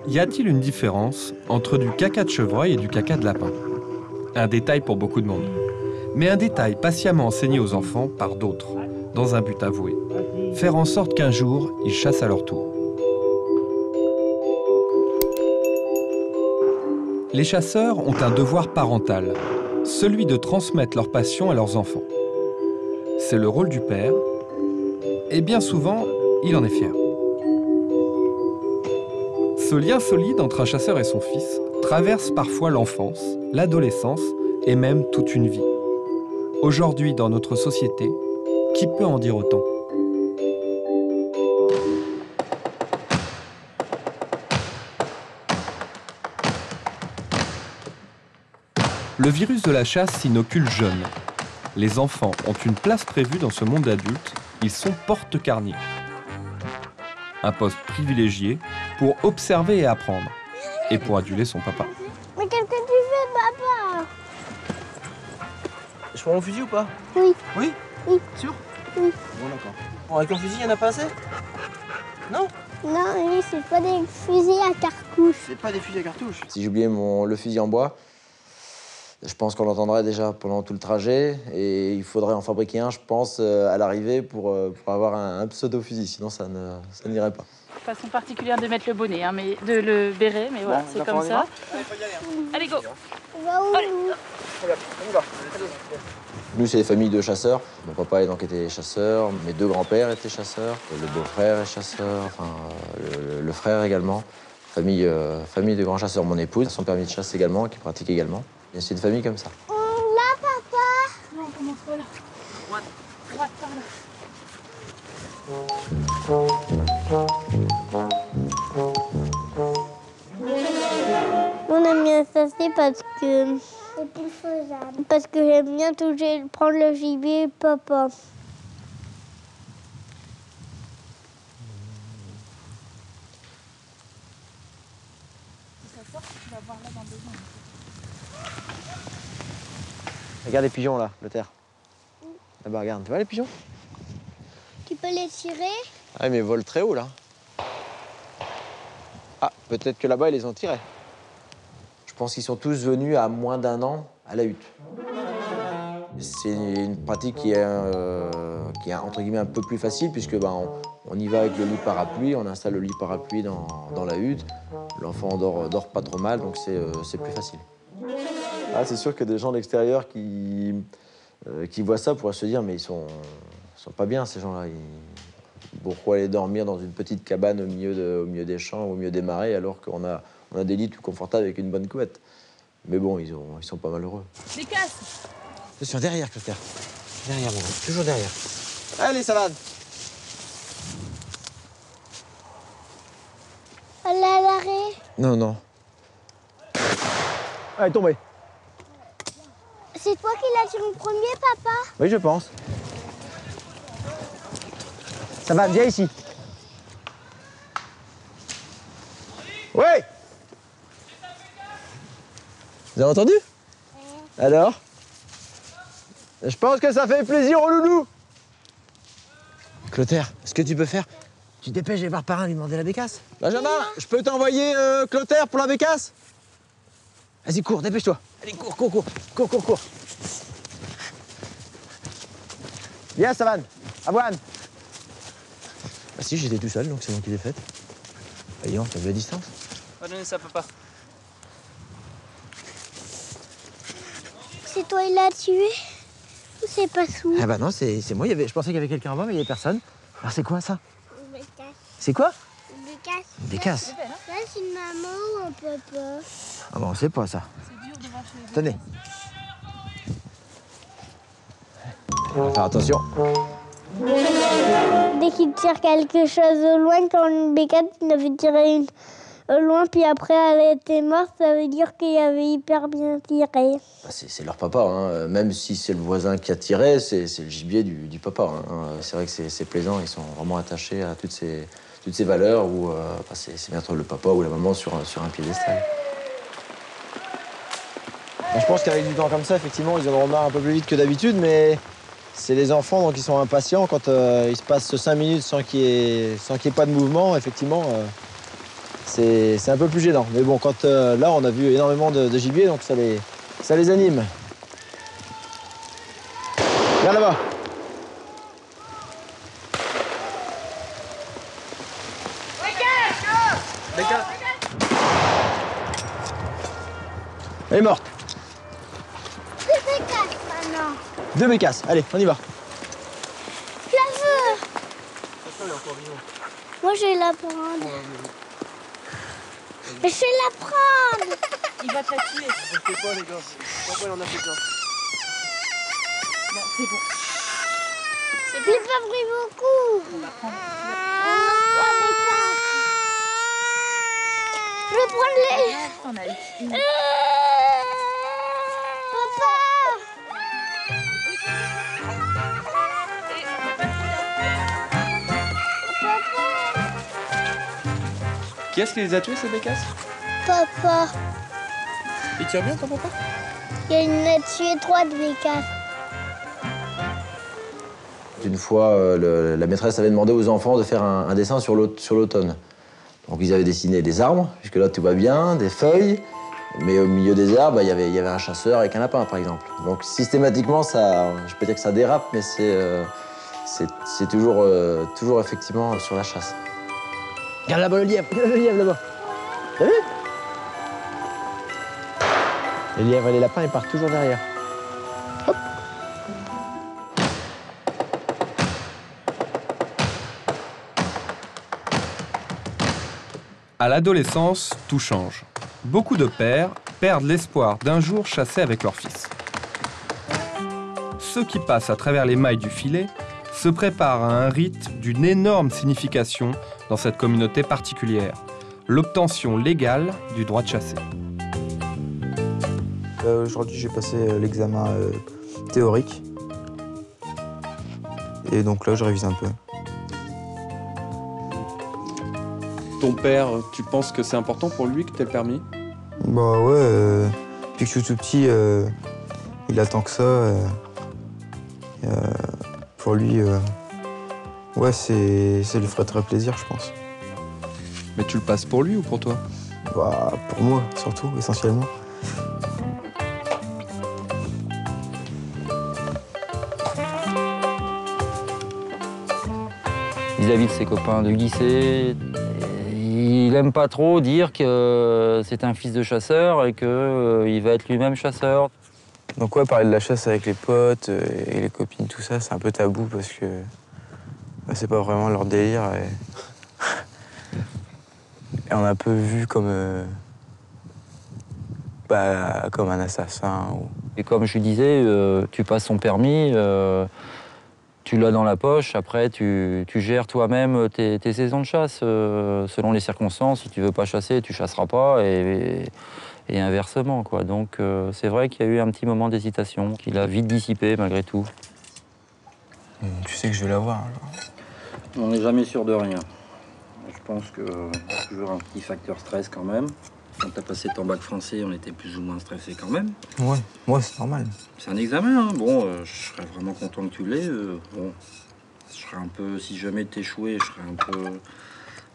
Y a-t-il une différence entre du caca de chevreuil et du caca de lapin? Un détail pour beaucoup de monde. Mais un détail patiemment enseigné aux enfants par d'autres, dans un but avoué. Faire en sorte qu'un jour, ils chassent à leur tour. Les chasseurs ont un devoir parental, celui de transmettre leur passion à leurs enfants. C'est le rôle du père, et bien souvent, il en est fier. Ce lien solide entre un chasseur et son fils traverse parfois l'enfance, l'adolescence et même toute une vie. Aujourd'hui, dans notre société, qui peut en dire autant? Le virus de la chasse s'inocule jeune. Les enfants ont une place prévue dans ce monde adulte, ils sont porte-carniers. Un poste privilégié pour observer et apprendre, et pour aduler son papa. Mais qu'est-ce que tu fais, papa? Je prends mon fusil ou pas? Oui. Oui? Oui. Sûr? Oui. Bon, d'accord. Bon, avec ton fusil, il n'y en a pas assez? Non? Non, oui, c'est pas des fusils à cartouches. C'est pas des fusils à cartouches. Si j'oubliais le fusil en bois, je pense qu'on l'entendrait déjà pendant tout le trajet. Et il faudrait en fabriquer un, je pense, à l'arrivée pour avoir un pseudo-fusil. Sinon, ça n'irait pas. Façon particulière de mettre le bonnet, hein, mais de le béret, mais voilà, Bon, c'est comme ça. Allez, go! On va où? Allez. Nous, c'est des familles de chasseurs. Mon papa était chasseur, mes deux grands-pères étaient chasseurs, le beau-frère est chasseur, enfin, le frère également. Famille de grands chasseurs. Mon épouse, son permis de chasse également, qui pratique également. Et c'est une famille comme ça. Là, papa. Non, on commence pas là. Droite, par là. On aime bien chasser parce que... C'est plus faisable. Parce que j'aime bien prendre le gibier, papa. Regarde les pigeons là, le terre. Là-bas, regarde. Tu vois les pigeons? Tu peux les tirer? Ah, mais ils volent très haut là. Ah, peut-être que là-bas, ils les ont tirés. Je pense qu'ils sont tous venus à moins d'1 an à la hutte. C'est une pratique qui est entre guillemets un peu plus facile puisque on y va avec le lit parapluie, on installe le lit parapluie dans la hutte. L'enfant dort pas trop mal, donc c'est plus facile. Ah, c'est sûr que des gens de l'extérieur qui voient ça pourraient se dire mais ils sont pas bien ces gens-là. Pourquoi aller dormir dans une petite cabane au milieu des champs, au milieu des marais, alors qu'on a des lits tout confortables avec une bonne couette. Mais bon, ils sont pas malheureux. Les casses! Attention, derrière, Clotaire. Derrière, mon gars. Toujours derrière. Allez, Savane. Elle est à l'arrêt. Non, non. Allez, tombez. C'est toi qui l'as tiré en premier, papa? Oui, je pense. Savane, viens ici. Oui. Vous avez entendu? Alors? Je pense que ça fait plaisir au loulou. Clotaire, ce que tu peux faire, tu te dépêches, je vais voir parrain lui demander la bécasse. Benjamin, je peux t'envoyer Clotaire pour la bécasse? Vas-y, cours, dépêche-toi. Allez, cours. Viens, Savane, Avoine. Bah si, j'étais tout seul, donc c'est moi qui l'ai faite. Voyons, t'as vu la distance? Va donner ça, papa. C'est toi qui l'as tué? Ou c'est pas sous? Ah bah non, c'est moi. Je pensais qu'il y avait quelqu'un en bas, mais il n'y avait personne. Alors c'est quoi ça? Une bécasse. C'est quoi? Une bécasse. Une bécasse. Là, c'est une maman ou un papa? Ah bon, on sait pas ça. C'est dur de voir chez les Tenez. On va faire attention. Dès qu'il tire quelque chose au loin, quand une bécasse, il avait tiré une au loin, puis après elle était morte, ça veut dire qu'il avait hyper bien tiré. Bah, c'est leur papa, hein. Même si c'est le voisin qui a tiré, c'est le gibier du papa. Hein. C'est vrai que c'est plaisant, ils sont vraiment attachés à toutes ces valeurs où c'est mettre le papa ou la maman sur un piédestal. Je pense qu'avec du temps comme ça, effectivement, ils en auront marre un peu plus vite que d'habitude, mais c'est les enfants, donc ils sont impatients. Quand il se passe 5 minutes sans qu'il y ait pas de mouvement, effectivement, c'est un peu plus gênant. Mais bon, quand là, on a vu énormément de gibier, donc ça les anime. Viens là-bas. Elle est morte. 2 bécasses maintenant. 2 bécasses. Allez, on y va. Je la veux. Moi, je vais la prendre. Je vais la prendre. Il va te la tuer. On fait quoi, les gars? Pourquoi il en a fait plein? Bon, c'est bon. Je l'ai pas pris beaucoup. On va prendre. On a 3 bécasses. Je vais prendre les... On a eu une. Papa. Qui est-ce qui les a tués, ces bécasses? Papa. Il tire bien, ton papa? Il a tué 3 de bécasses. Une fois, la maîtresse avait demandé aux enfants de faire un dessin sur l'automne. Donc ils avaient dessiné des arbres, jusque-là tout va bien, des feuilles, mais au milieu des arbres, il y avait un chasseur avec un lapin, par exemple. Donc systématiquement, ça, je peux dire que ça dérape, mais c'est toujours effectivement sur la chasse. Regarde là-bas le lièvre là-bas. T'as vu? Les lièvres et les lapins, ils partent toujours derrière. Hop. À l'adolescence, tout change. Beaucoup de pères perdent l'espoir d'un jour chasser avec leur fils. Ceux qui passent à travers les mailles du filet se préparent à un rite d'une énorme signification dans cette communauté particulière, l'obtention légale du droit de chasser. Aujourd'hui, j'ai passé l'examen théorique. Et donc là, je révise un peu. Ton père, tu penses que c'est important pour lui que tu aies le permis? Bah ouais, depuis que je suis tout petit, il attend que ça. Pour lui, ouais, ça lui ferait très plaisir, je pense. Mais tu le passes pour lui ou pour toi? Bah, pour moi, surtout, essentiellement. Vis-à-vis de ses copains de lycée, il aime pas trop dire que c'est un fils de chasseur et qu'il va être lui-même chasseur. Donc ouais, parler de la chasse avec les potes et les copines, tout ça, c'est un peu tabou parce que bah, c'est pas vraiment leur délire. Et on a un peu vu comme un assassin. Et comme je lui disais, tu passes son permis, tu l'as dans la poche, après tu gères toi-même tes saisons de chasse. Selon les circonstances, si tu veux pas chasser, tu chasseras pas, et inversement, quoi. Donc c'est vrai qu'il y a eu un petit moment d'hésitation, qu'il a vite dissipé malgré tout. Tu sais que je vais l'avoir. On n'est jamais sûr de rien. Je pense qu'il y a toujours un petit facteur stress quand même. Quand tu as passé ton bac français, on était plus ou moins stressé quand même. Ouais, c'est normal. C'est un examen, hein. Bon, je serais vraiment content que tu l'aies. Bon, je serais un peu, si jamais t'échouais, je serais un peu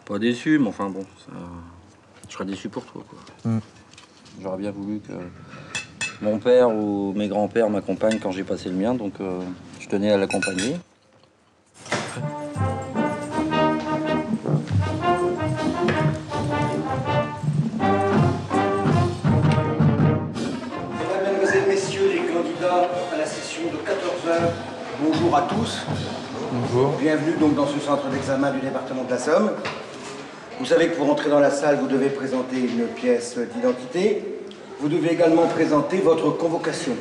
pas déçu, mais enfin bon, ça, je serais déçu pour toi, quoi. J'aurais bien voulu que mon père ou mes grands-pères m'accompagnent quand j'ai passé le mien, donc je tenais à l'accompagner. Mesdames, Messieurs les candidats à la session de 14h, bonjour à tous. Bonjour. Bienvenue donc dans ce centre d'examen du département de la Somme. Vous savez que pour entrer dans la salle, vous devez présenter une pièce d'identité. Vous devez également présenter votre convocation.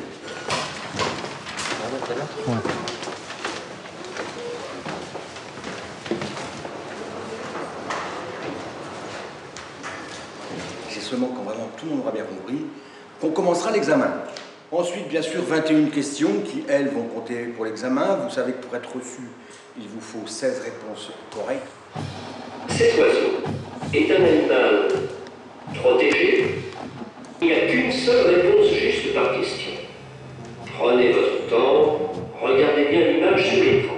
Ouais. C'est seulement quand vraiment tout le monde aura bien compris qu'on commencera l'examen. Ensuite, bien sûr, 21 questions qui, elles, vont compter pour l'examen. Vous savez que pour être reçu, il vous faut 16 réponses correctes. Cet oiseau est un animal protégé. Il n'y a qu'une seule réponse juste par question. Prenez votre temps, regardez bien l'image sur l'écran.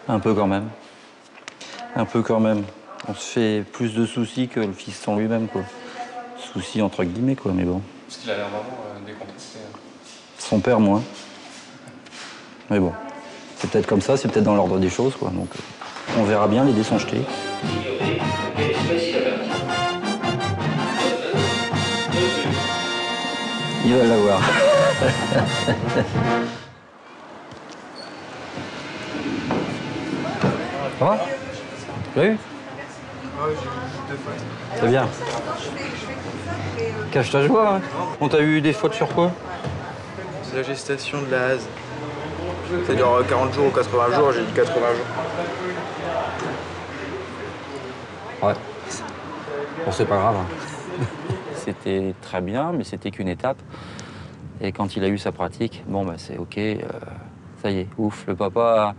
Un peu quand même. Un peu quand même. On se fait plus de soucis que le fiston lui-même, quoi. Soucis entre guillemets, quoi, mais bon. Parce qu'il a l'air vraiment décontracté. Son père, moins. Mais bon, c'est peut-être comme ça, c'est peut-être dans l'ordre des choses, quoi. Donc, on verra bien, les dés sont jetés. Il va l'avoir. Ça va? Tu l'as eu? C'est bien. Cache ta joie, hein. On t'a eu des fautes sur quoi? C'est la gestation de la hase. Ça dure 40 jours ou 80 jours, j'ai dit 80 jours. Ouais. Bon, c'est pas grave. Hein. C'était très bien, mais c'était qu'une étape. Et quand il a eu sa pratique, bon, bah, c'est OK. Ça y est, ouf, le papa...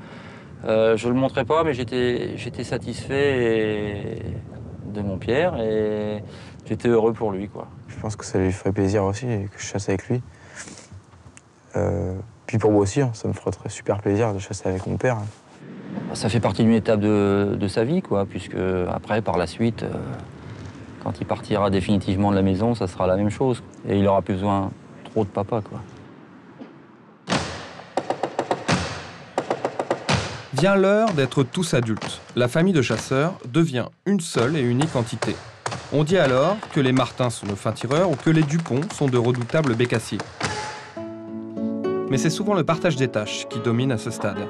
je le montrais pas, mais j'étais satisfait de mon Pierre et j'étais heureux pour lui, quoi. Je pense que ça lui ferait plaisir aussi que je chasse avec lui. Puis pour moi aussi, hein, ça me ferait super plaisir de chasser avec mon père. Hein. Ça fait partie d'une étape de sa vie, quoi, puisque après, par la suite, quand il partira définitivement de la maison, ça sera la même chose. Et il aura plus besoin trop de papa, quoi. Vient l'heure d'être tous adultes. La famille de chasseurs devient une seule et unique entité. On dit alors que les Martins sont de fins tireurs ou que les Dupont sont de redoutables bécassiers. Mais c'est souvent le partage des tâches qui domine à ce stade.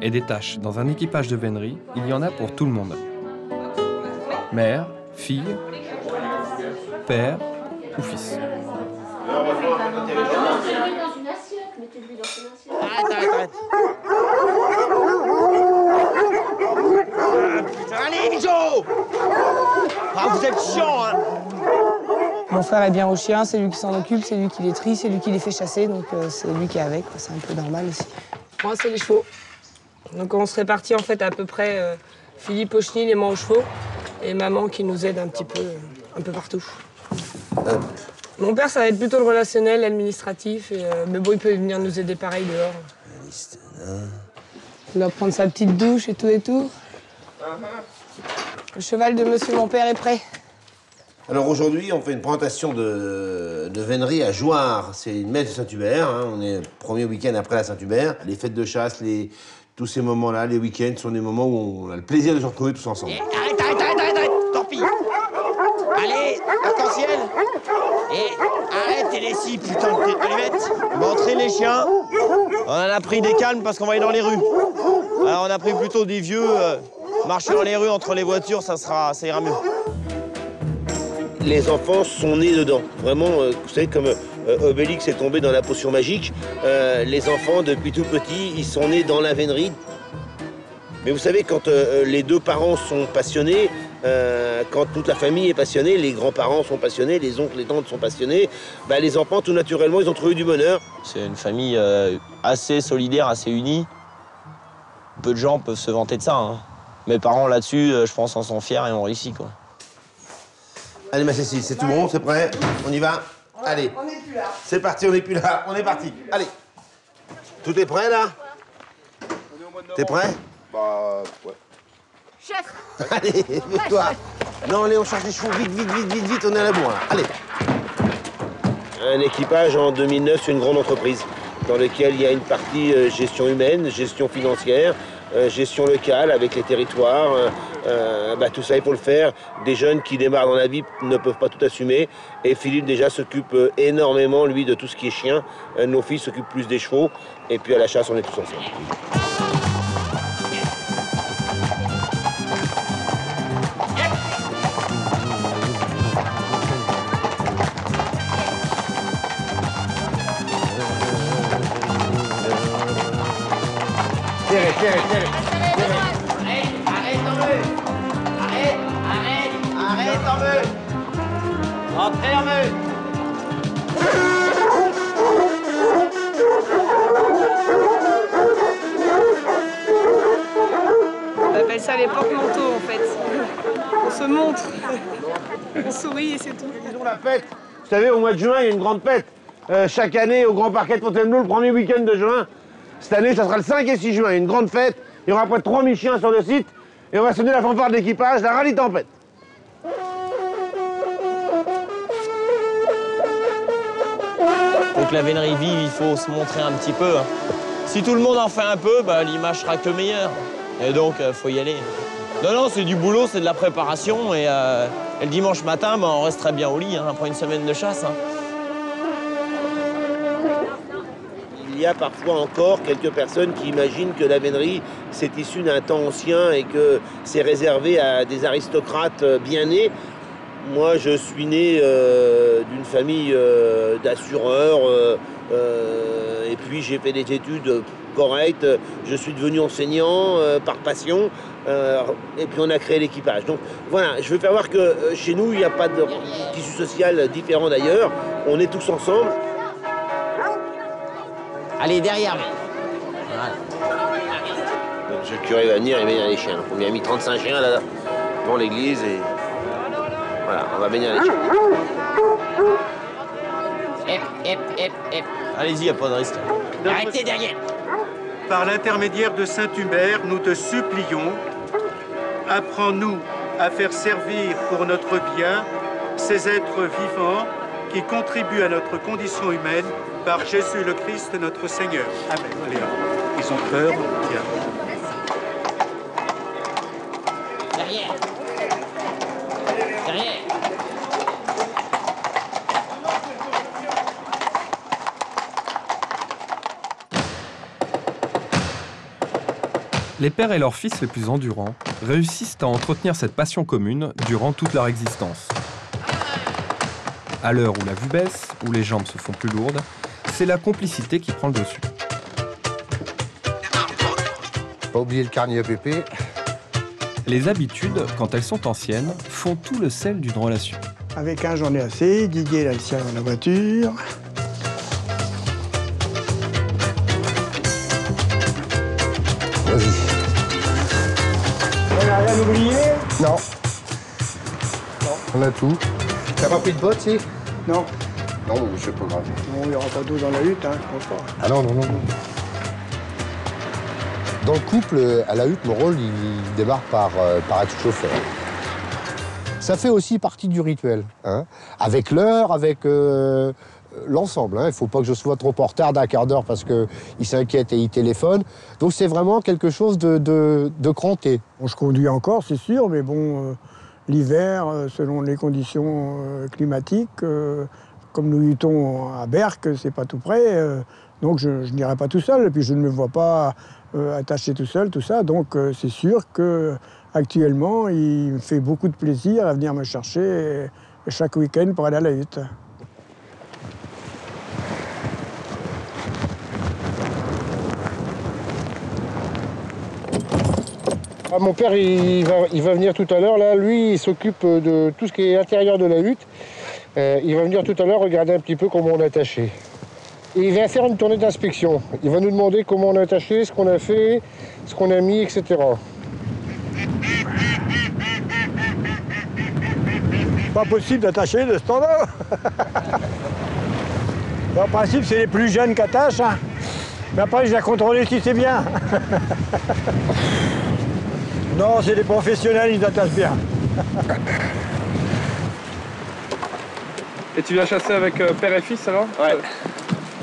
Et des tâches dans un équipage de vénerie, il y en a pour tout le monde. Mère, fille, père ou fils. Arrête. Allez, Joe! Ah, vous êtes chiant, hein! Mon frère est bien au chien, c'est lui qui s'en occupe, c'est lui qui les trie, c'est lui qui les fait chasser, donc c'est lui qui est avec, c'est un peu normal aussi. Moi, c'est les chevaux. Donc on se répartit en fait à peu près Philippe au chenil et moi aux chevaux, et maman qui nous aide un petit peu, un peu partout. Mon père, ça va être plutôt le relationnel, l'administratif, mais bon, il peut venir nous aider pareil dehors. Il doit prendre sa petite douche et tout. Le cheval de monsieur mon père est prêt. Alors aujourd'hui, on fait une présentation de vénerie à Jouarre. C'est une messe de Saint-Hubert, hein. On est le premier week-end après la Saint-Hubert. Les fêtes de chasse, tous ces moments-là, les week-ends, sont des moments où on a le plaisir de se retrouver tous ensemble. Arrête, tant pis. Allez, arc-en-ciel. Et arrête les scies, putain de allumettes. Montrer les chiens. On en a pris des calmes parce qu'on va aller dans les rues. Alors on a pris plutôt des vieux. Marcher dans les rues entre les voitures, ça ira mieux. Les enfants sont nés dedans. Vraiment, vous savez, comme Obélix est tombé dans la potion magique, les enfants, depuis tout petits, ils sont nés dans la vénerie. Mais vous savez, quand les deux parents sont passionnés, quand toute la famille est passionnée, les grands-parents sont passionnés, les oncles, les tantes sont passionnés, bah, les enfants, tout naturellement, ils ont trouvé du bonheur. C'est une famille assez solidaire, assez unie. Peu de gens peuvent se vanter de ça, hein. Mes parents, là-dessus, je pense, en sont fiers et ont réussi, quoi. Allez, ma Cécile, c'est tout bon, c'est prêt? On y va? Allez. On n'est plus là. C'est parti, on n'est plus là, on est parti. Allez. Tout est prêt, là? T'es prêt? Bah, ouais. Chef! Allez, mets-toi. Non, allez, on charge les chevaux, vite, on est à la bourre, là. Allez. Un équipage, en 2009, c'est une grande entreprise dans laquelle il y a une partie gestion humaine, gestion financière, gestion locale avec les territoires, bah, tout ça, il faut le faire. Des jeunes qui démarrent dans la vie ne peuvent pas tout assumer. Et Philippe, déjà, s'occupe énormément, lui, de tout ce qui est chien. Nos filles s'occupent plus des chevaux. Et puis à la chasse, on est tous ensemble. Arrête en meute. Entrez en meute. On appelle ça les porte-manteaux en fait. On se montre, on sourit et c'est tout. Ils ont la fête. Vous savez, au mois de juin, il y a une grande fête. Chaque année, au Grand Parquet de Fontainebleau, le premier week-end de juin. Cette année, ça sera le 5 et 6 juin. Il y a une grande fête. Il y aura près de 3000 chiens sur le site et on va sonner la fanfare d'équipage, la rallye tempête. Pour que la vénerie vive, il faut se montrer un petit peu. Si tout le monde en fait un peu, bah, l'image sera que meilleure. Et donc, faut y aller. Non, c'est du boulot, c'est de la préparation. Et le dimanche matin, bah, on reste très bien au lit après une semaine de chasse. Il y a parfois encore quelques personnes qui imaginent que la vénerie, c'est issu d'un temps ancien et que c'est réservé à des aristocrates bien nés. Moi, je suis né d'une famille d'assureurs et puis j'ai fait des études correctes. Je suis devenu enseignant par passion et puis on a créé l'équipage. Donc voilà, je veux faire voir que chez nous, il n'y a pas de tissu social différent d'ailleurs. On est tous ensemble. Allez, derrière. Voilà. Donc, le curé va venir et bénir les chiens. Donc, on a mis 35 chiens là devant l'église et voilà, on va bénir les chiens. Hep. Allez-y, y a pas de risque. Arrêtez derrière. Par l'intermédiaire de Saint-Hubert, nous te supplions, apprends-nous à faire servir pour notre bien ces êtres vivants qui contribuent à notre condition humaine par Jésus le Christ notre Seigneur. Amen. Allez, ils ont peur. Bien. Derrière. Les pères et leurs fils les plus endurants réussissent à entretenir cette passion commune durant toute leur existence. À l'heure où la vue baisse, où les jambes se font plus lourdes, c'est la complicité qui prend le dessus. Pas oublier le carnet à pépé. Les habitudes, quand elles sont anciennes, font tout le sel d'une relation. Avec un, j'en ai assez. Didier, il a le sien dans la voiture. Vas-y. On n'a rien oublié? Non. On a tout. T'as pas pris de bottes, si? Non. Non, c'est pas grave. Non, il n'y aura pas d'eau dans la hutte, je pense pas. Ah non. Dans le couple, à la hutte, mon rôle, il démarre par être chauffeur. Ça fait aussi partie du rituel, avec l'heure, avec l'ensemble. Il ne faut pas que je sois trop en retard d'un quart d'heure parce qu'il s'inquiète et il téléphone. Donc c'est vraiment quelque chose de cranté. Bon, je conduis encore, c'est sûr, mais bon, l'hiver, selon les conditions climatiques, comme nous luttons à Berck, c'est pas tout près, donc je n'irai pas tout seul. Et puis je ne me vois pas attaché tout seul, tout ça. Donc c'est sûr qu'actuellement, il me fait beaucoup de plaisir à venir me chercher chaque week-end pour aller à la hutte. Ah, mon père, il va venir tout à l'heure. Là, lui, il s'occupe de tout ce qui est intérieur de la hutte. Il va venir tout à l'heure regarder un petit peu comment on a attaché. Et il va faire une tournée d'inspection. Il va nous demander comment on a attaché, ce qu'on a fait, ce qu'on a mis, etc. Pas possible d'attacher de standard. En principe, c'est les plus jeunes qui attachent. Mais après, je vais contrôler si c'est bien. Non, c'est des professionnels, ils attachent bien. Et tu viens chasser avec père et fils alors? Ouais.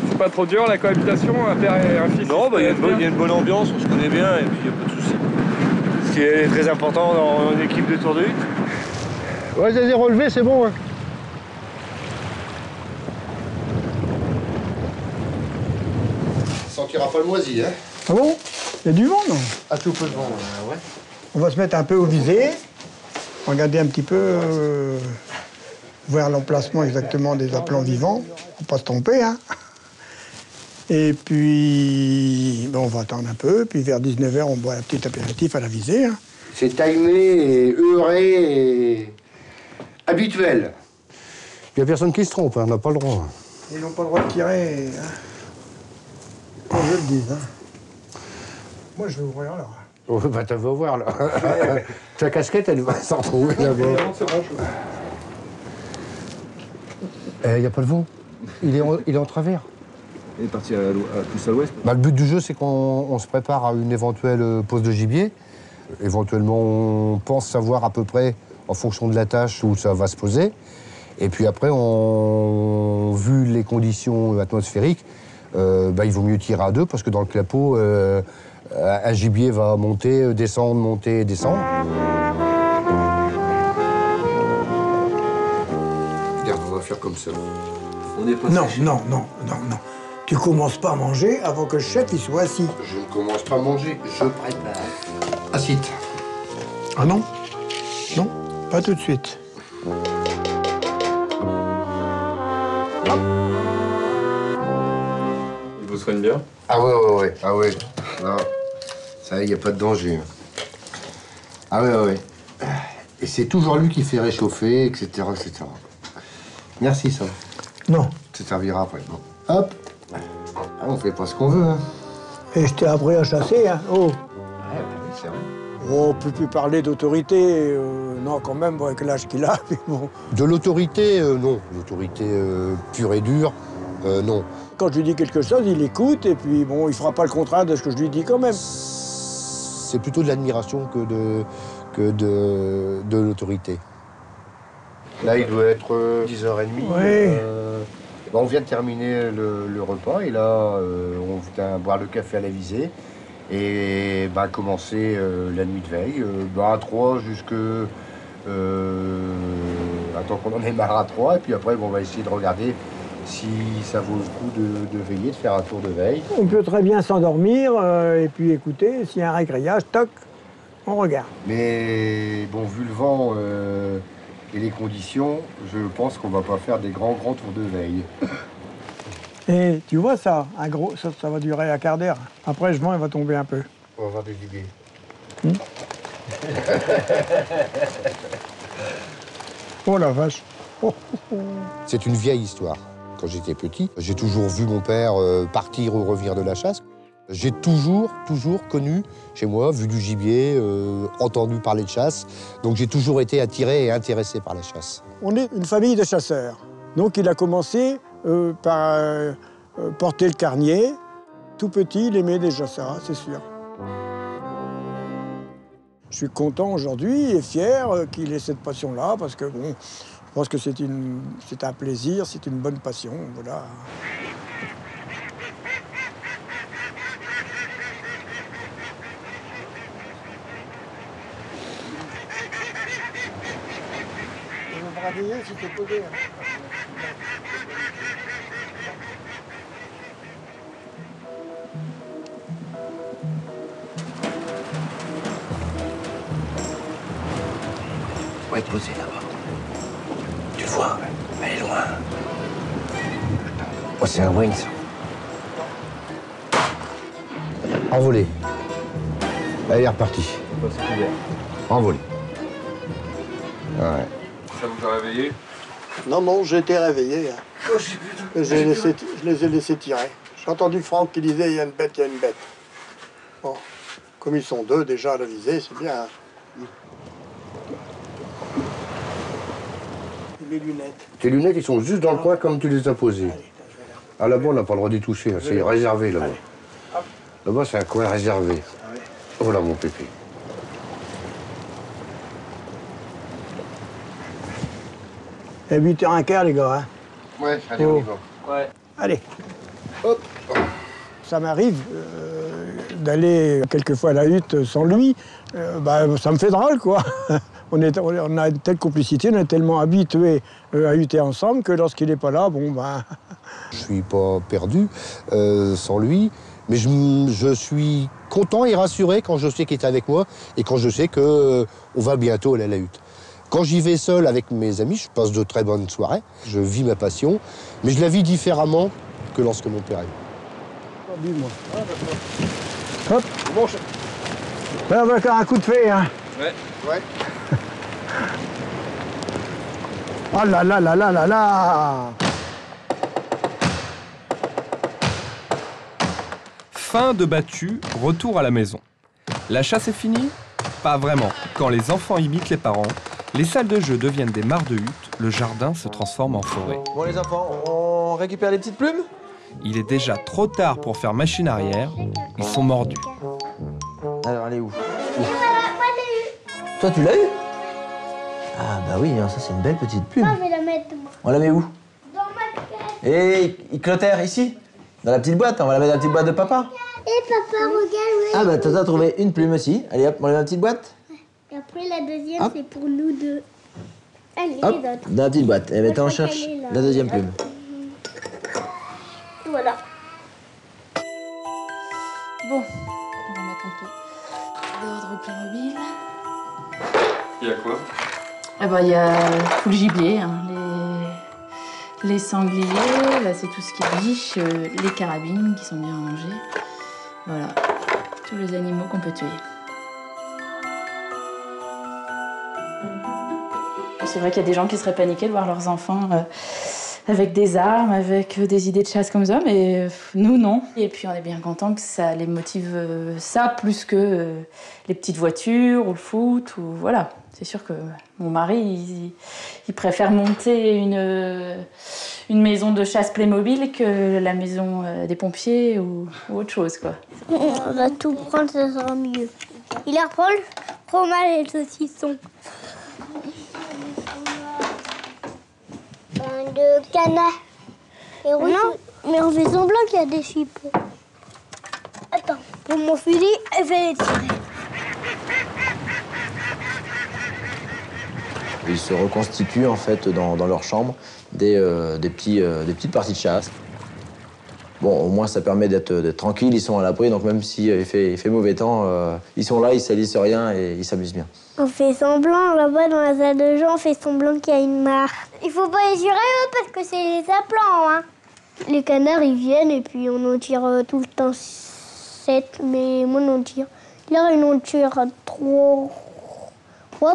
C'est pas trop dur la cohabitation, un père et un fils? Non, il y a une bonne ambiance, on se connaît bien et puis il n'y a pas de soucis. Ce qui est très important dans une équipe de tour de hutte. Ouais, les relevés, c'est bon. Ça sentira pas le moisi, hein? Ah bon? Il y a du vent, non? À tout peu de vent, ouais. On va se mettre un peu au visé, regarder un petit peu, voir l'emplacement exactement des appelants vivants, pour ne pas se tromper, Et puis, on va attendre un peu, puis vers 19h, on boit un petit apéritif à la visée. C'est timé et heuré et habituel. Il n'y a personne qui se trompe, on n'a pas le droit. Ils n'ont pas le droit de tirer, comme je le dis. Moi, je vais ouvrir là. Oh, bah, tu vas voir, là. Ta casquette, elle va s'en retrouver là-bas. Il n'y a pas le vent. Il est en travers. Et partir plus à l'ouest. Le but du jeu, c'est qu'on se prépare à une éventuelle pose de gibier. Éventuellement, on pense savoir à peu près, en fonction de la tâche, où ça va se poser. Et puis après, vu les conditions atmosphériques, il vaut mieux tirer à deux, parce que dans le clapot, un gibier va monter, descendre, monter, descendre. Regarde, on va faire comme ça. On est pas Non. Tu commences pas à manger avant que le chef il soit assis. Je ne commence pas à manger, je prépare. Assis. Ah non? Non, pas tout de suite. Il vous soigne bien? Ah ouais. Non, ça, il n'y a pas de danger. Ah ouais. Et c'est toujours lui qui fait réchauffer, etc., etc. Merci, ça. Non. Ça servira après. Bon. Hop. Ah, on fait pas ce qu'on veut, hein. Et je t'ai appris à chasser, hein. Oh. Ouais, oui, c'est vrai. Oh, on peut plus parler d'autorité. Non, quand même, avec l'âge qu'il a, mais bon. De l'autorité, non. L'autorité pure et dure, non. Quand je lui dis quelque chose, il écoute, et puis bon, il fera pas le contraire de ce que je lui dis quand même. C'est plutôt de l'admiration que de l'autorité. Là, il doit être 10h30. Oui. On vient de terminer le repas, et là, on vient boire le café à la visée. Et commencer la nuit de veille, à 3 jusque... attends qu'on en ait marre à 3, et puis après, on va essayer de regarder si ça vaut le coup de veiller, de faire un tour de veille. On peut très bien s'endormir, et puis écouter, s'il y a un régrillage, toc, on regarde. Mais bon, vu le vent et les conditions, je pense qu'on va pas faire des grands tours de veille. Et tu vois ça, ça va durer un quart d'heure. Après, le vent, il va tomber un peu. On va voir des gibiers. Oh la vache. C'est une vieille histoire. Quand j'étais petit, j'ai toujours vu mon père partir ou revenir de la chasse. J'ai toujours connu chez moi, vu du gibier, entendu parler de chasse. Donc j'ai toujours été attiré et intéressé par la chasse. On est une famille de chasseurs. Donc il a commencé par porter le carnier. Tout petit, il aimait déjà ça, c'est sûr. Je suis content aujourd'hui et fier qu'il ait cette passion-là, parce que bon, je pense que c'est un plaisir, c'est une bonne passion, voilà. On va réveiller si t'es posé. On va être posé là-bas. Tu le vois, elle est loin. Oh, c'est un wing, ça. Envolé. Elle est repartie. Envolé. Ouais. Ça vous a réveillé? Non, j'ai été réveillé. Hein. Oh, Je les ai laissés tirer. J'ai entendu Franck qui disait il y a une bête. Bon, comme ils sont deux déjà à la visée, c'est bien. Hein. Les lunettes. Tes lunettes, ils sont juste dans le coin comme tu les as posées. Ah, là-bas, on n'a pas le droit d'y toucher. Hein. C'est réservé, là-bas. Là-bas, c'est un coin réservé. Oh là, mon pépé. Et 8h15, les gars. Hein. Ouais, allez, on y va. Ouais. Allez. Hop. Ça m'arrive d'aller quelquefois à la hutte sans lui. Ça me fait drôle, quoi. On a une telle complicité, on est tellement habitués à hutter ensemble que lorsqu'il n'est pas là, Je suis pas perdu sans lui, mais je suis content et rassuré quand je sais qu'il est avec moi et quand je sais qu'on va bientôt aller à la hutte. Quand j'y vais seul avec mes amis, je passe de très bonnes soirées. Je vis ma passion, mais je la vis différemment que lorsque mon père est là. Dis-moi. Hop. Bon, là, on va faire un coup de fée, hein. Ouais. Oh là là là là là là. Fin de battu, retour à la maison. La chasse est finie? Pas vraiment. Quand les enfants imitent les parents, les salles de jeu deviennent des mares de huttes, le jardin se transforme en forêt. Bon les enfants, on récupère les petites plumes? Il est déjà trop tard pour faire machine arrière. Ils sont mordus. Alors, elle est où? Toi, tu l'as eu? Ah bah oui, ça c'est une belle petite plume. Je vais la mettre, moi. On la met où? Dans ma caisse. Et Clotaire, ici? Dans la petite boîte, on va la mettre dans la petite boîte de papa. Et papa, regarde, ouais. Ah bah t'as trouvé une plume aussi. Allez hop, on la met dans la petite boîte. Et après, la deuxième, Hop. c'est pour nous deux. Allez, Hop, les autres. dans la petite boîte. Et maintenant on Je crois cherche qu'elle est là. la deuxième plume. Voilà. Bon, on va mettre un peu d'ordre au Playmobil. Il y a quoi? Ah bah, il y a tout le gibier, hein, les sangliers, là c'est tout ce qui est biche, les carabines qui sont bien rangées. Voilà, tous les animaux qu'on peut tuer. C'est vrai qu'il y a des gens qui seraient paniqués de voir leurs enfants avec des armes, avec des idées de chasse comme ça, mais nous, non. Et puis on est bien content que ça les motive ça plus que les petites voitures ou le foot, ou voilà. C'est sûr que mon mari, il préfère monter une maison de chasse Playmobil que la maison des pompiers ou autre chose, quoi. On va tout prendre, ça sera mieux. Il reprend le fromage et le saucisson. De canard. Et rouge. Non, mais on fait semblant qu'il y a des chips. Attends, pour mon fusil, je vais les tirer. Ils se reconstituent en fait dans leur chambre des petites parties de chasse. Bon, au moins ça permet d'être tranquille, ils sont à l'abri, donc même si il fait mauvais temps, ils sont là, ils salissent rien et ils s'amusent bien. On fait semblant, là-bas dans la salle de jeu, on fait semblant qu'il y a une mare. Il faut pas les tirer eux parce que c'est les applants, hein. Les canards, ils viennent et puis on en tire tout le temps 7, mais moi on en tire. Là, ils en tirent 3,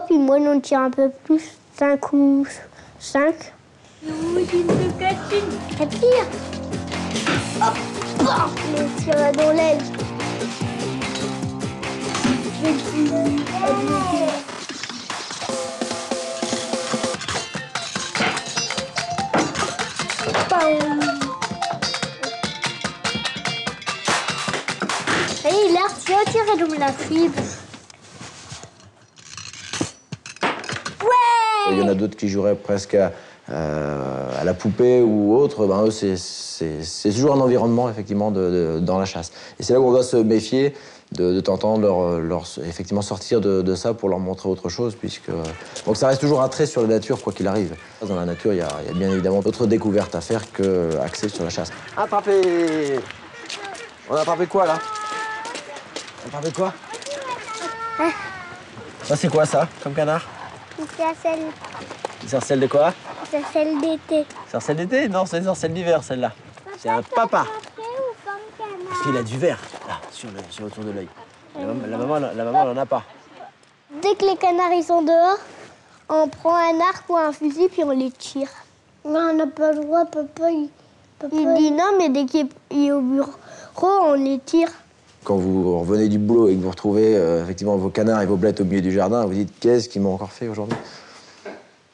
puis moi on en tire un peu plus, 5 ou 5. Oui, elle tire. Hop, le tire dans l'aile. Et il a retiré dans la cible. Il y en a d'autres qui joueraient presque à la poupée ou autre. Ben, eux, c'est toujours un environnement effectivement dans la chasse. Et c'est là où on doit se méfier de t'entendre effectivement sortir de ça pour leur montrer autre chose, puisque donc ça reste toujours un trait sur la nature quoi qu'il arrive. Dans la nature, il y a bien évidemment d'autres découvertes à faire qu'axer sur la chasse. Attrapé! On a attrapé quoi là? On a attrapé quoi? Hein? Ça c'est quoi ça, comme canard? Une sarcelle. Une sarcelle de quoi? Une sarcelle d'été. Sarcelle d'été? Non, c'est une sarcelle d'hiver celle-là. C'est un papa. Parce qu'il a du vert, là, sur le tour de l'œil. La maman, elle n'en a pas. Dès que les canards ils sont dehors, on prend un arc ou un fusil puis on les tire. Non, on n'a pas le droit, papa. Il dit non, mais dès qu'il est au bureau, on les tire. Quand vous revenez du boulot et que vous retrouvez effectivement vos canards et vos blettes au milieu du jardin, vous dites qu'est-ce qu'ils m'ont encore fait aujourd'hui?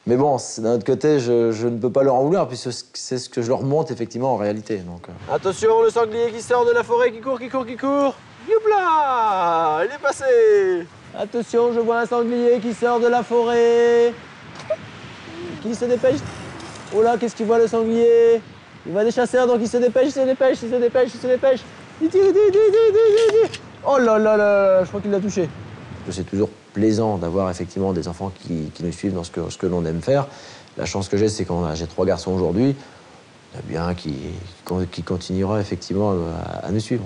Mais bon, d'un autre côté, je ne peux pas leur en vouloir, puisque c'est ce que je leur montre effectivement en réalité. Donc, Attention, le sanglier qui sort de la forêt, qui court, qui court, qui court. Youpla! Il est passé! Attention, je vois un sanglier qui sort de la forêt. Qui se dépêche. Oh là, qu'est-ce qu'il voit le sanglier? Il voit des chasseurs, donc il se dépêche, il se dépêche, il se dépêche, il se dépêche. Il tire, il tire, il tire, il tire. Oh là là là, je crois qu'il l'a touché. C'est toujours plaisant d'avoir effectivement des enfants qui nous suivent dans ce que l'on aime faire. La chance que j'ai, c'est que j'ai 3 garçons aujourd'hui, bien qui continuera effectivement à nous suivre.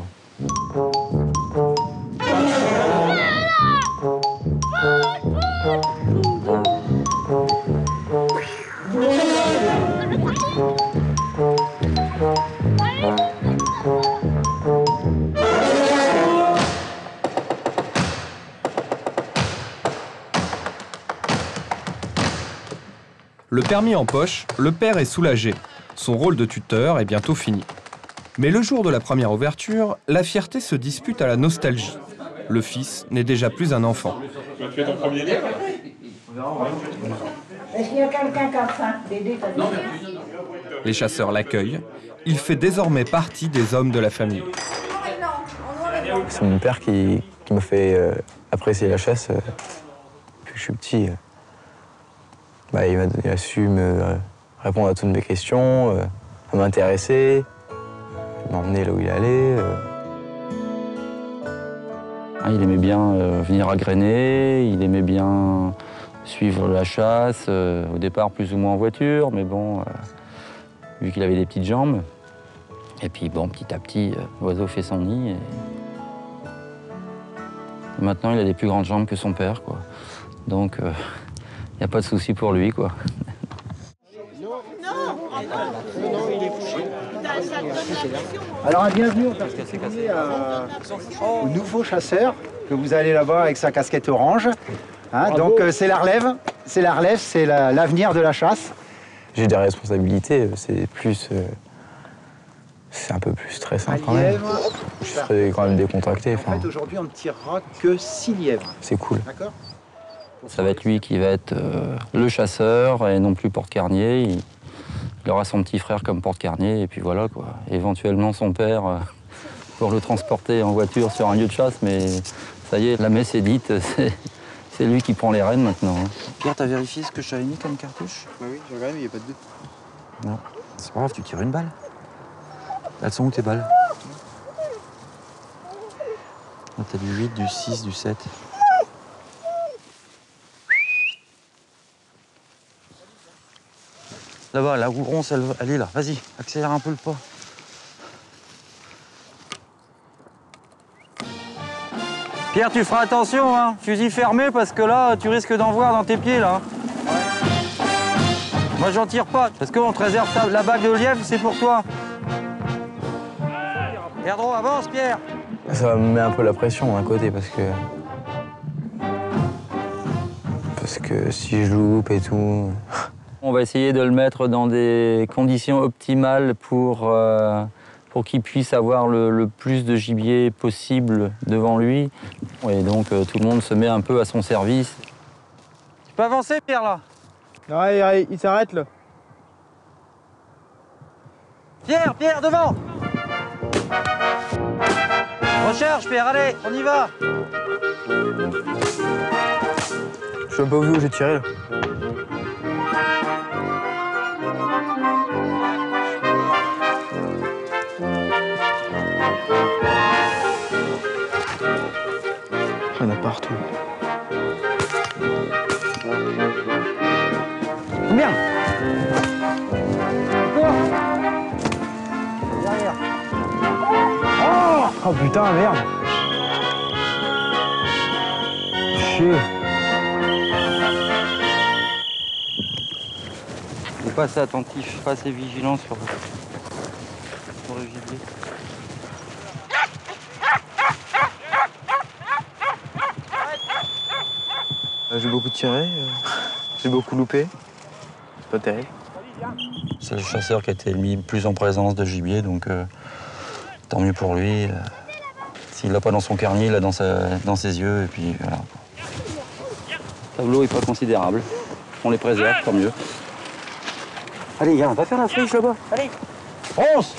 Le permis en poche, le père est soulagé. Son rôle de tuteur est bientôt fini. Mais le jour de la première ouverture, la fierté se dispute à la nostalgie. Le fils n'est déjà plus un enfant. Tu as tué ton premier livre? Est-ce qu'il y a quelqu'un qui a faim? Les chasseurs l'accueillent. Il fait désormais partie des hommes de la famille. C'est mon père qui m'a fait apprécier la chasse depuis que je suis petit. Il a su me répondre à toutes mes questions, m'intéresser, m'emmener là où il allait. Il aimait bien venir à grainer, il aimait bien suivre la chasse, au départ plus ou moins en voiture, mais bon, vu qu'il avait des petites jambes. Et puis bon, petit à petit, l'oiseau fait son nid. Et maintenant, il a des plus grandes jambes que son père, quoi. Donc, il n'y a pas de souci pour lui, quoi. Alors, bienvenue au nouveau chasseur que vous allez là-bas avec sa casquette orange. Hein, donc, c'est la relève, c'est l'avenir de la chasse. J'ai des responsabilités, c'est plus... c'est un peu plus stressant quand même. Je serais quand même décontracté. En fait, aujourd'hui, on ne tirera que 6 lièvres. C'est cool. D'accord ? Ça va être lui qui va être le chasseur et non plus porte-carnier. Il aura son petit frère comme porte-carnier et puis voilà, quoi. Éventuellement son père pour le transporter en voiture sur un lieu de chasse, mais ça y est, la messe est dite, c'est lui qui prend les rênes maintenant. Pierre, t'as vérifié ce que je t'avais mis comme cartouche? Bah oui, j'ai regardé, mais il n'y a pas de deux. Non, c'est pas grave, tu tires une balle. Elles sont où tes balles? T'as du 8, du 6, du 7. Là-bas, la roue ronce, elle est là. Vas-y, accélère un peu le pas. Pierre, tu feras attention, hein. Fusil fermé, parce que là, tu risques d'en voir dans tes pieds, là. Moi, j'en tire pas, parce qu'on te réserve la bague de lièvre, c'est pour toi. Perdreau, avance, Pierre. Ça me met un peu la pression d'un côté, parce que si je loupe et tout... On va essayer de le mettre dans des conditions optimales pour qu'il puisse avoir le plus de gibier possible devant lui. Et donc tout le monde se met un peu à son service. Tu peux avancer, Pierre, là? Ouais, il s'arrête, là. Pierre, devant! Recharge, Pierre, allez, on y va! Je sais pas où j'ai tiré, là. Il y en a partout. Combien? Derrière. Oh putain, merde. Chier. Faut pas assez attentif, pas assez vigilant sur le gibier. J'ai beaucoup tiré, j'ai beaucoup loupé. C'est pas terrible. C'est le chasseur qui a été mis plus en présence de gibier, donc tant mieux pour lui. S'il l'a pas dans son carnier, il l'a dans ses yeux, et puis voilà. Le tableau est pas considérable. On les préserve, tant mieux. Allez, viens, on va faire la friche là-bas. Allez, fonce!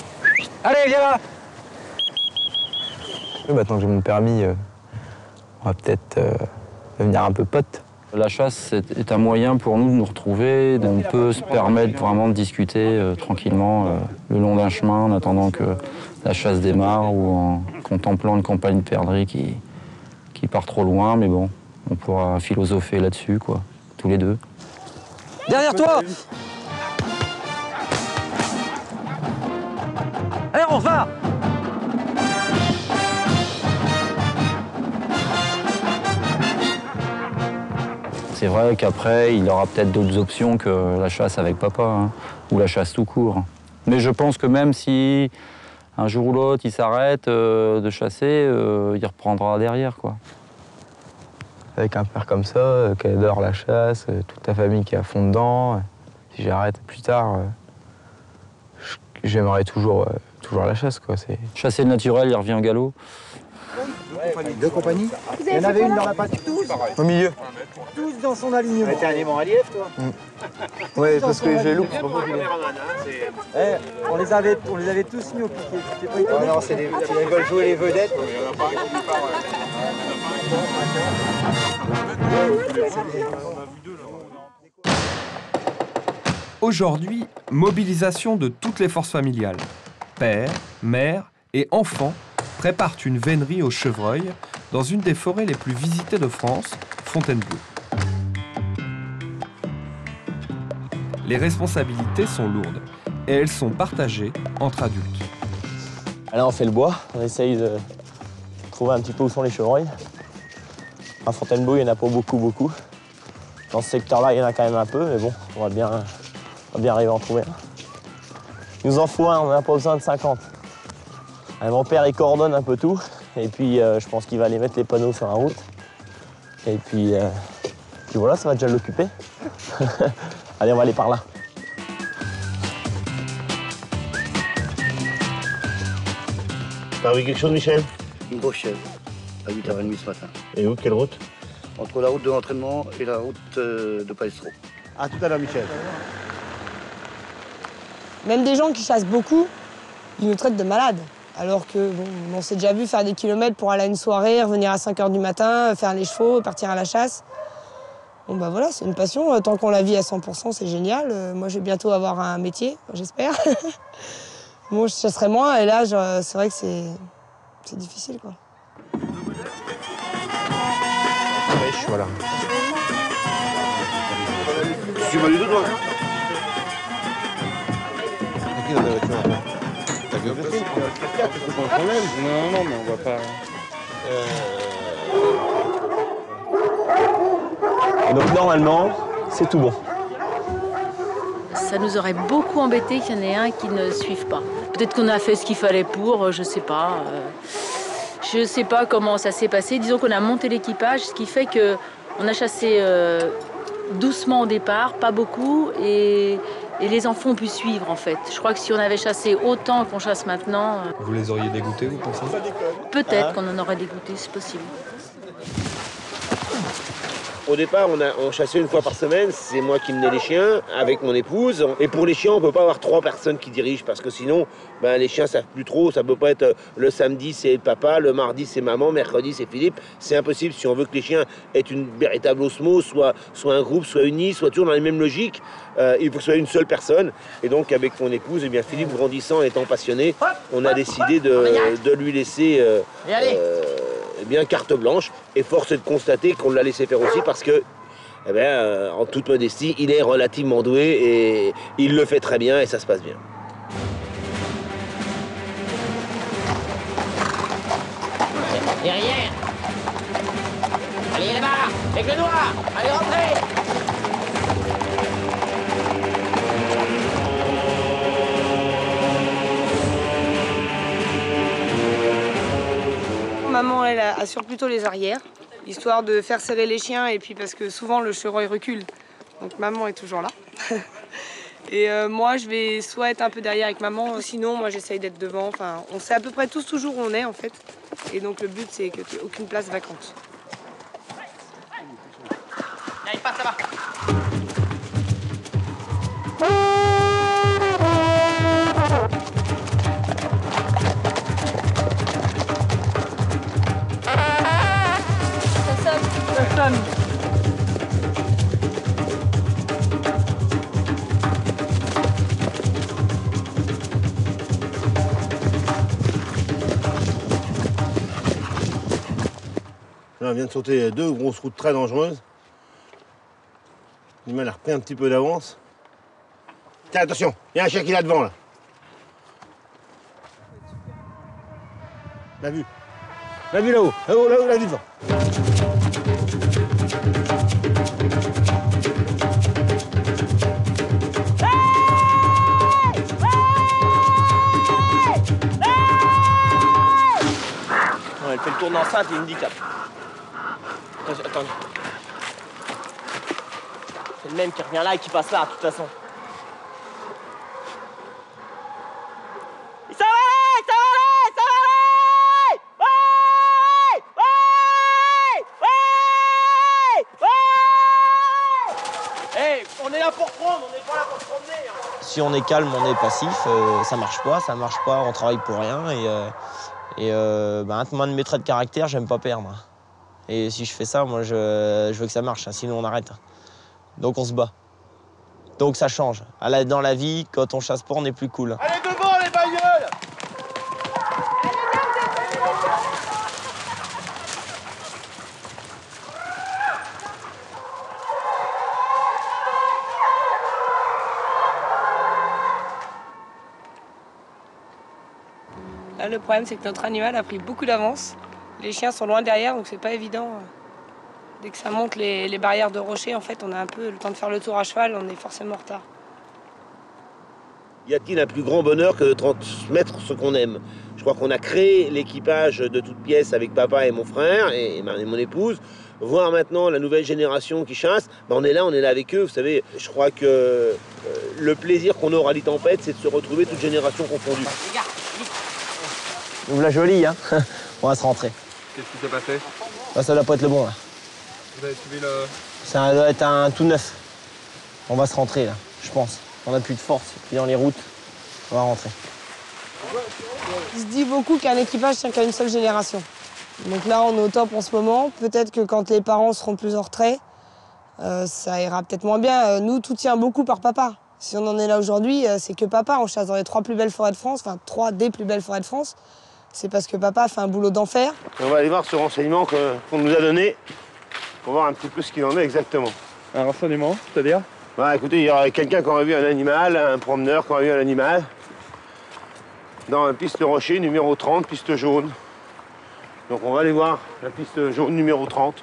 Allez, viens là! Maintenant que j'ai mon permis, on va peut-être devenir un peu potes. La chasse est un moyen pour nous de nous retrouver. On peut se permettre vraiment de discuter tranquillement le long d'un chemin en attendant que la chasse démarre ou en contemplant une campagne de perdrix qui part trop loin. Mais bon, on pourra philosopher là-dessus, quoi, tous les deux. Derrière toi! Allez, on va! C'est vrai qu'après, il aura peut-être d'autres options que la chasse avec papa, hein, ou la chasse tout court. Mais je pense que même si un jour ou l'autre, il s'arrête de chasser, il reprendra derrière, quoi. Avec un père comme ça, qui adore la chasse, toute ta famille qui est à fond dedans, si j'arrête plus tard, j'aimerais toujours la chasse, quoi. Chasser le naturel, il revient au galop. Deux compagnies. Il y en avait une dans la patte. Tous au milieu. Tous dans son alignement. T'es un aimant relief, toi. Ouais, parce que j'ai loup, c'est pas populaire. On les avait tous mis au piquet. T'es pas étonné? Non, ils veulent jouer les vedettes. Aujourd'hui, mobilisation de toutes les forces familiales. Pères, mères et enfants préparent une vénerie au chevreuil dans une des forêts les plus visitées de France, Fontainebleau. Les responsabilités sont lourdes et elles sont partagées entre adultes. Là, on fait le bois, on essaye de trouver un petit peu où sont les chevreuils. À Fontainebleau, il n'y en a pas beaucoup. Dans ce secteur-là, il y en a quand même un peu, mais bon, on va bien arriver à en trouver un. Il nous en faut un, on n'a pas besoin de 50. Mon père, il coordonne un peu tout, et puis je pense qu'il va aller mettre les panneaux sur la route. Et puis voilà, ça va déjà l'occuper. Allez, on va aller par là. T'as vu quelque chose, Michel? Une grosse chèvre, à 8h30 ce matin. Et où? Quelle route? Entre la route de l'entraînement et la route de Palestro. À tout à l'heure, Michel. Même des gens qui chassent beaucoup, ils nous traitent de malades. Alors que, bon, on s'est déjà vu faire des kilomètres pour aller à une soirée, revenir à 5h du matin, faire les chevaux, partir à la chasse. Bon, bah voilà, c'est une passion. Tant qu'on la vit à 100%, c'est génial. Moi, je vais bientôt avoir un métier, j'espère. Bon, je chasserai moins, et là, c'est vrai que c'est difficile, quoi. Pêche, voilà. Tu vas du tout, toi? T'as qui dans la voiture? T'as que Non, mais on va pas... Donc normalement, c'est tout bon. Ça nous aurait beaucoup embêté qu'il y en ait un qui ne suive pas. Peut-être qu'on a fait ce qu'il fallait pour, je sais pas. Je sais pas comment ça s'est passé. Disons qu'on a monté l'équipage, ce qui fait qu'on a chassé doucement au départ, pas beaucoup, et les enfants ont pu suivre en fait. Je crois que si on avait chassé autant qu'on chasse maintenant... Vous les auriez dégoûtés, vous pensez? Peut-être qu'on en aurait dégoûté, c'est possible. Au départ, on chassait une fois par semaine. C'est moi qui menais les chiens avec mon épouse. Et pour les chiens, on ne peut pas avoir 3 personnes qui dirigent parce que sinon, les chiens ne savent plus trop. Ça ne peut pas être le samedi, c'est le papa, le mardi, c'est maman, mercredi, c'est Philippe. C'est impossible si on veut que les chiens aient une véritable osmose, soit un groupe, soit unis, soit toujours dans les mêmes logiques. Il faut que ce soit une seule personne. Et donc, avec mon épouse, Philippe, grandissant et étant passionné, on a décidé de lui laisser... carte blanche, et force est de constater qu'on l'a laissé faire aussi parce que, en toute modestie, il est relativement doué et il le fait très bien et ça se passe bien. Derrière. Allez là-bas, avec le noir. Allez, rentrez. Maman, elle assure plutôt les arrières, histoire de faire serrer les chiens, et puis parce que souvent le chevreuil recule. Donc maman est toujours là. Et moi, je vais soit être un peu derrière avec maman, sinon moi j'essaye d'être devant. Enfin, on sait à peu près tous toujours où on est en fait. Et donc le but, c'est que tu n'aies aucune place vacante. Allez, passe là-bas. Là, on vient de sauter 2 grosses routes très dangereuses. Il m'a repris un petit peu d'avance. Tiens, attention, il y a un chien qui est là devant, là. La vue. La vue là-haut. Là-haut, là-haut, la vue devant. Elle fait le tour d'enceinte et handicap. Attends. C'est le même qui revient là et qui passe là, de toute façon. Ça va aller. Ouais. Si on est calme, on est passif, ça marche pas, on travaille pour rien. Un de mes traits de caractère, j'aime pas perdre. Et si je fais ça, moi, je veux que ça marche, sinon on arrête. Donc on se bat. Donc ça change. Dans la vie, quand on chasse pas, on est plus cool. Allez devant les bagnoles! Là, le problème, c'est que notre animal a pris beaucoup d'avance. Les chiens sont loin derrière, donc c'est pas évident. Dès que ça monte les barrières de rochers, en fait, on a un peu le temps de faire le tour à cheval, on est forcément en retard. Y a-t-il un plus grand bonheur que de transmettre ce qu'on aime? Je crois qu'on a créé l'équipage de toutes pièces avec papa et mon frère et mon épouse. Voir maintenant la nouvelle génération qui chasse, on est là avec eux. Vous savez, je crois que le plaisir qu'on aura à l'Itempête, c'est de se retrouver toute génération confondue. Ouvre la jolie, hein. On va se rentrer. Qu'est-ce qui s'est passé? Ça doit pas être le bon, là. Vous avez suivi le... Ça doit être un tout neuf. On va se rentrer, là, je pense. On a plus de force. Puis dans les routes, on va rentrer. Il se dit beaucoup qu'un équipage tient qu'à une seule génération. Donc là, on est au top en ce moment. Peut-être que quand les parents seront plus en retrait, ça ira peut-être moins bien. Nous, tout tient beaucoup par papa. Si on en est là aujourd'hui, c'est que papa. On chasse dans les 3 plus belles forêts de France, enfin 3 des plus belles forêts de France. C'est parce que papa fait un boulot d'enfer. On va aller voir ce renseignement qu'on nous a donné pour voir un petit peu ce qu'il en est exactement. Un renseignement, c'est-à-dire? Écoutez, il y aurait quelqu'un qui aurait vu un animal, un promeneur qui aurait vu un animal dans une piste rocher numéro 30, piste jaune. Donc on va aller voir la piste jaune numéro 30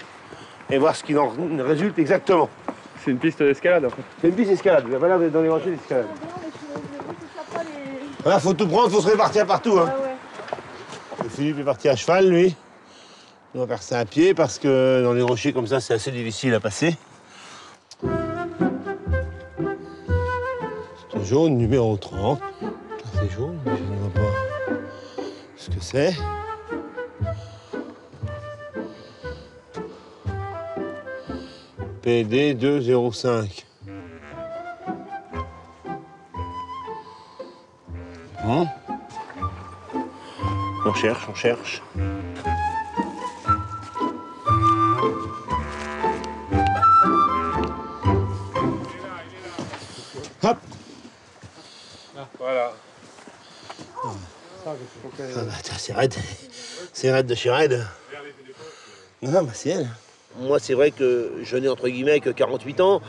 et voir ce qu'il en résulte exactement. C'est une piste d'escalade en fait. C'est une piste d'escalade, vous avez là dans les rochers d'escalade. Voilà, faut tout prendre, faut se répartir partout. Hein. Philippe est parti à cheval, lui. On va faire ça à pied parce que dans les rochers comme ça, c'est assez difficile à passer. C'est jaune, numéro 30. C'est jaune, mais je ne vois pas ce que c'est. PD 205. On cherche, on cherche. Hop. Voilà. C'est raide. C'est raide de chez raide. Non, c'est elle. Moi, c'est vrai que je n'ai entre guillemets que 48 ans.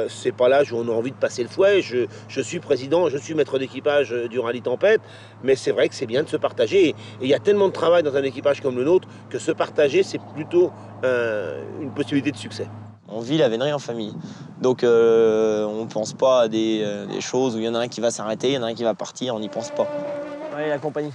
C'est pas l'âge où on a envie de passer le fouet. Je suis président, je suis maître d'équipage du rallye Tempête. Mais c'est vrai que c'est bien de se partager. Et il y a tellement de travail dans un équipage comme le nôtre que se partager, c'est plutôt une possibilité de succès. On vit la vénerie en famille. Donc on ne pense pas à des choses où il y en a un qui va s'arrêter, il y en a un qui va partir, on n'y pense pas. Allez, la compagnie.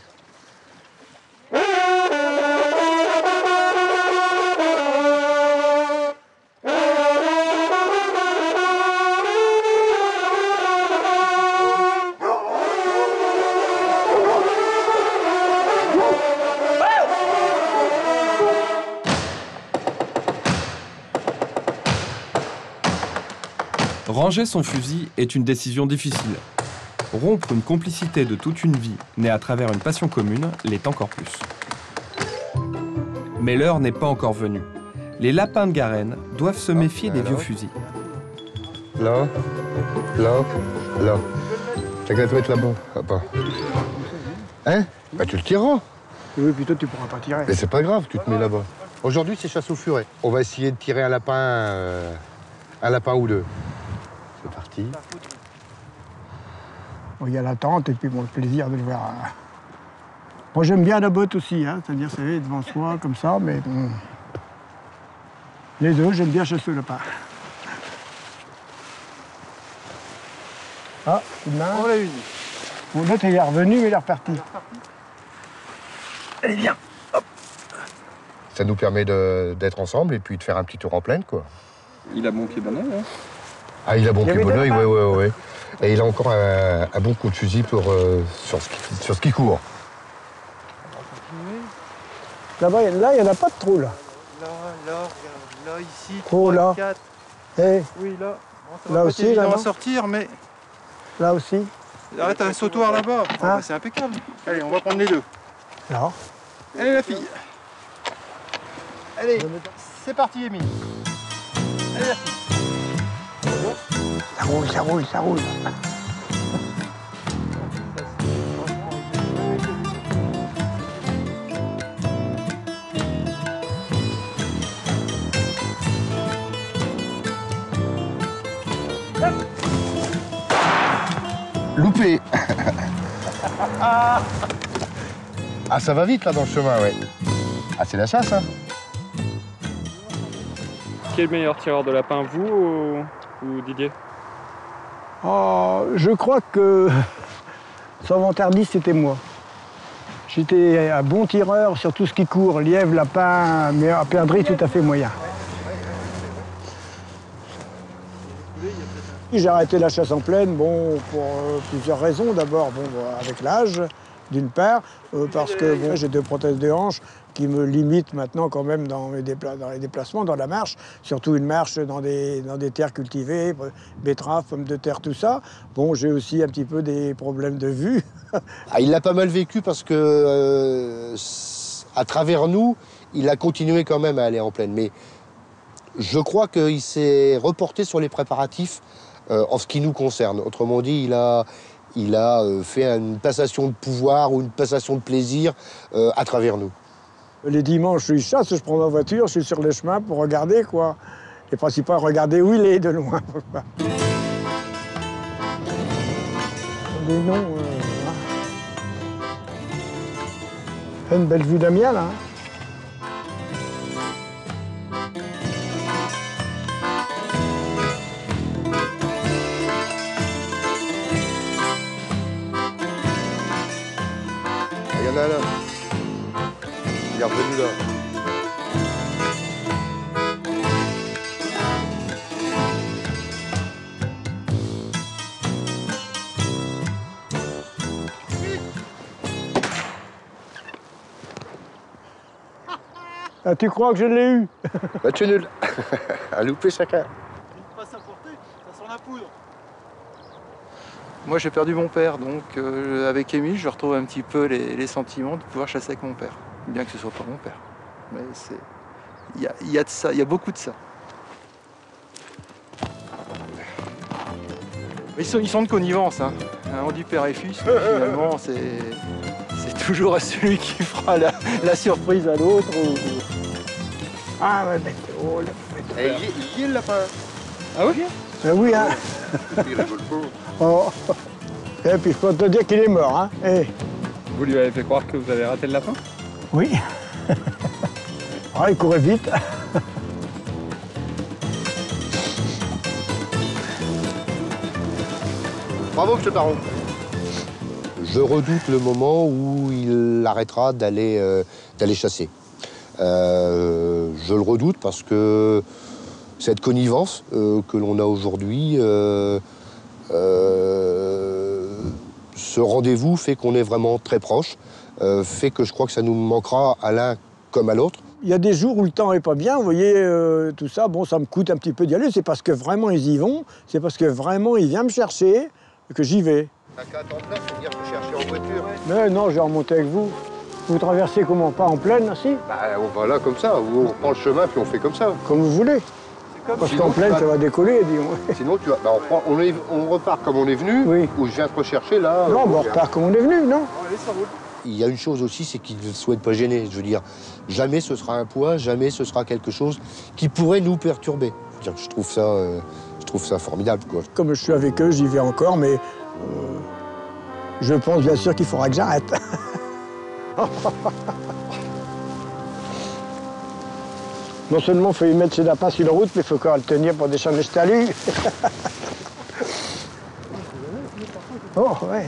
Ranger son fusil est une décision difficile. Rompre une complicité de toute une vie, née à travers une passion commune, l'est encore plus. Mais l'heure n'est pas encore venue. Les lapins de Garenne doivent se méfier des vieux fusils. Là, là, là. T'as qu'à te mettre là-bas. Là-bas. Hein? Bah tu le tireras. Oui, puis toi tu pourras pas tirer. Mais c'est pas grave, tu te mets là-bas. Aujourd'hui, c'est chasse au furet. On va essayer de tirer un lapin ou deux. C'est parti. Bon, il y a l'attente et puis bon, le plaisir de le voir. Moi j'aime bien la botte aussi, hein, c'est-à-dire c'est devant soi comme ça, mais bon. Les deux, j'aime bien chasser le lapin. Ah, une main. On l'a une. Bon, l'autre il est revenu, mais il est reparti. Allez, viens. Hop. Ça nous permet d'être ensemble et puis de faire un petit tour en plaine, quoi. Il a bon pied bon oeil, hein? Ah, il a bon pied bon oeil, ouais. Et il a encore un bon coup de fusil pour, sur ce qui court. Là-bas, là, il n'y en a pas de trou, là. Là, ici, Oh, 3, là. 4. Hey. Oui, là. Bon, ça Là va aussi, pas être là, évident à non sortir, mais Là aussi. Ah, t'as un sautoir là-bas. Ah, bah, c'est impeccable. Allez, on va prendre les deux. Non. Allez, la fille. Allez, c'est parti, Émile. Allez, la fille. Ça roule, ça roule, ça roule. Loupé. Ah, ça va vite là dans le chemin, ouais. Ah, c'est la chasse, hein. Qui est le meilleur tireur de lapin, vous ou Didier? Oh, je crois que, sans m'interdire, c'était moi. J'étais un bon tireur sur tout ce qui court, lièvre, lapin, mais à perdrix, tout à fait moyen. J'ai arrêté la chasse en plaine, bon, pour plusieurs raisons. D'abord, bon, avec l'âge, d'une part, parce que bon, j'ai 2 prothèses de hanche qui me limitent maintenant quand même dans les déplacements, dans la marche, surtout une marche dans des terres cultivées, betteraves, pommes de terre, tout ça. Bon, j'ai aussi un petit peu des problèmes de vue. Ah, il l'a pas mal vécu parce que, à travers nous, il a continué quand même à aller en plaine. Mais je crois qu'il s'est reporté sur les préparatifs en ce qui nous concerne. Autrement dit, il a fait une passation de pouvoir ou une passation de plaisir à travers nous. Les dimanches, je chasse, je prends ma voiture, je suis sur les chemins pour regarder, quoi. Et principalement regarder où il est de loin. Des noms, une belle vue d'Amiens, là. Il y en a là. Il est revenu là. Ah, tu crois que je l'ai eu? Bah, tu es nul. À louper chacun. Pas s'apporter, ça sent la poudre. Moi, j'ai perdu mon père, donc avec Émile, je retrouve un petit peu les sentiments de pouvoir chasser avec mon père. Bien que ce soit pas mon père. Mais il y a de ça, il y a beaucoup de ça. Ils sont de connivence, hein. On dit père et fils, mais finalement, c'est toujours celui qui fera la surprise à l'autre. Ah, ouais, bête. Oh, Il est le lapin. Ah oui? Oui, hein. Il rigole pas. Oh. Et puis, je peux te dire qu'il est mort, hein. Eh. Vous lui avez fait croire que vous avez raté le lapin? Oui. Ah, il courait vite. Bravo, monsieur Baron. Je redoute le moment où il arrêtera d'aller chasser. Je le redoute parce que cette connivence que l'on a aujourd'hui, ce rendez-vous fait qu'on est vraiment très proche, fait que je crois que ça nous manquera à l'un comme à l'autre. Il y a des jours où le temps est pas bien, vous voyez, tout ça, bon, ça me coûte un petit peu d'y aller. C'est parce que vraiment ils y vont, c'est parce que vraiment il vient me chercher que j'y vais. T'as qu'à temps plein, c'est venir te chercher en voiture. Mais non, je vais remonter avec vous. Vous traversez comment? Pas en plaine, si? Bah, on va là comme ça, on reprend le chemin puis on fait comme ça. Comme vous voulez. Parce qu'en plaine, ça va décoller, disons. Sinon, tu vas, bah, on repart comme on est venu, oui. Ou je viens te rechercher là. Non, on repart comme on est venu, non? Allez, ça roule. Il y a une chose aussi, c'est qu'il ne souhaite pas gêner. Je veux dire, jamais ce sera un poids, jamais ce sera quelque chose qui pourrait nous perturber. Je trouve ça formidable, quoi. Comme je suis avec eux, j'y vais encore, mais je pense bien sûr qu'il faudra que j'arrête. Non seulement il faut y mettre ses lapins sur la route, mais il faut encore le tenir pour descendre les talus. Oh, ouais.